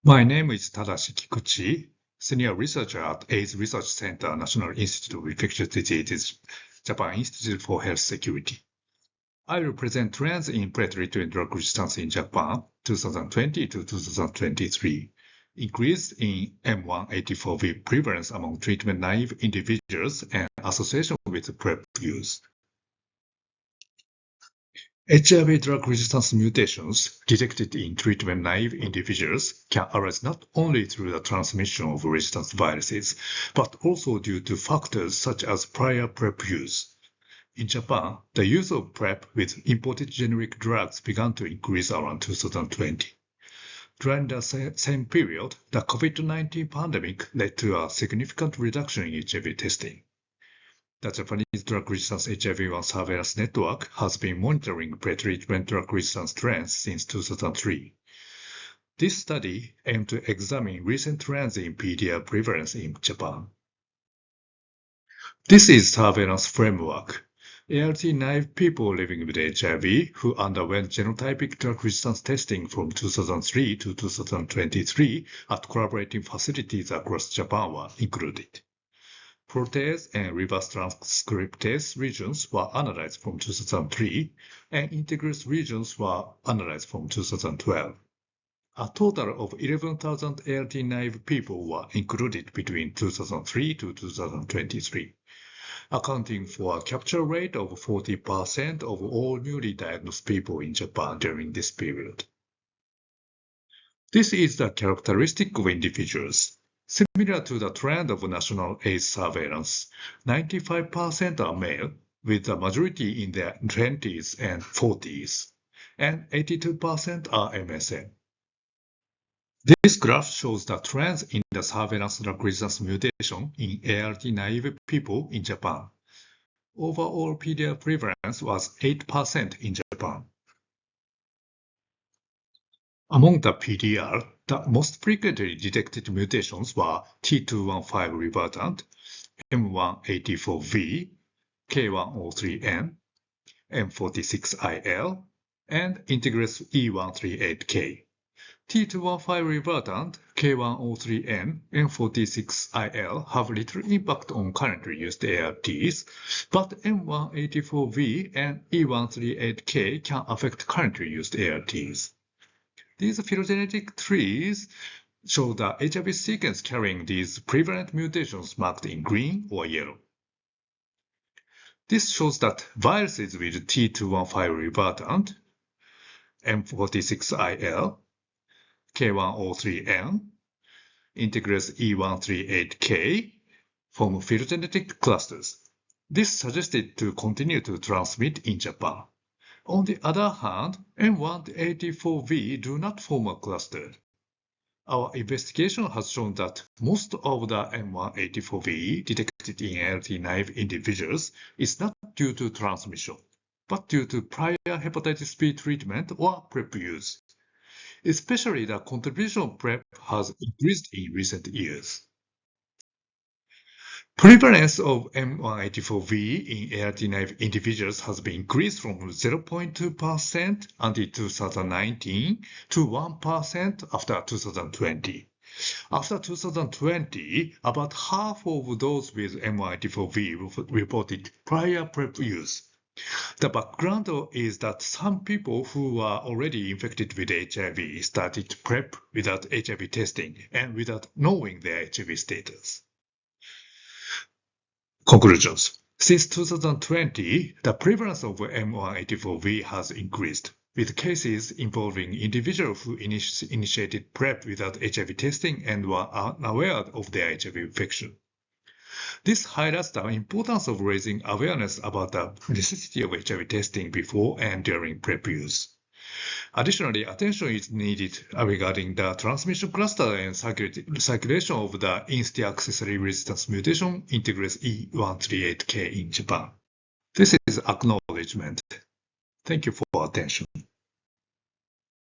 My name is Tadashi Kikuchi, Senior Researcher at AIDS Research Center, National Institute of Infectious Diseases, Japan Institute for Health Security. I will present trends in pretreatment drug resistance in Japan 2020 to 2023, increase in M184V prevalence among treatment-naive individuals, and association with PrEP use. HIV drug resistance mutations detected in treatment-naive individuals can arise not only through the transmission of resistant viruses, but also due to factors such as prior PrEP use. In Japan, the use of PrEP with imported generic drugs began to increase around 2020. During the same period, the COVID-19 pandemic led to a significant reduction in HIV testing. The Japanese Drug Resistance HIV-1 Surveillance Network has been monitoring pretreatment drug resistance trends since 2003. This study aimed to examine recent trends in PDR prevalence in Japan. This is surveillance framework. ART-naive people living with HIV who underwent genotypic drug resistance testing from 2003 to 2023 at collaborating facilities across Japan were included. Protease and reverse transcriptase regions were analyzed from 2003, and integrase regions were analyzed from 2012. A total of 11,000 ART-naive people were included between 2003 to 2023, accounting for a capture rate of 40% of all newly diagnosed people in Japan during this period. This is the characteristic of individuals. Similar to the trend of national AIDS surveillance, 95% are male, with the majority in their 20s and 40s, and 82% are MSM. This graph shows the trends in the surveillance drug resistance mutation in ART-naive people in Japan. Overall PDR prevalence was 8% in Japan. Among the PDR, the most frequently detected mutations were T215 revertant, M184V, K103N, M46IL, and integrase E138K. T215 revertant, K103N, and M46IL have little impact on currently used ARTs, but M184V and E138K can affect currently used ARTs. These phylogenetic trees show the HIV sequence carrying these prevalent mutations marked in green or yellow. This shows that viruses with T215 revertant, M46IL, K103N, integrase E138K form phylogenetic clusters. This suggested to continue to transmit in Japan. On the other hand, M184V do not form a cluster. Our investigation has shown that most of the M184V detected in ART-naive individuals is not due to transmission, but due to prior hepatitis B treatment or PrEP use. Especially the contribution of PrEP has increased in recent years. Prevalence of M184V in ART-naive individuals has been increased from 0.2% until 2019 to 1% after 2020. After 2020, about half of those with M184V reported prior PrEP use. The background is that some people who were already infected with HIV started PrEP without HIV testing and without knowing their HIV status. Conclusions. Since 2020, the prevalence of M184V has increased, with cases involving individuals who initiated PrEP without HIV testing and were unaware of their HIV infection. This highlights the importance of raising awareness about the necessity of HIV testing before and during PrEP use. Additionally, attention is needed regarding the transmission cluster and circulation of the INSTI accessory resistance mutation integrase E138K in Japan. This is acknowledgement. Thank you for attention.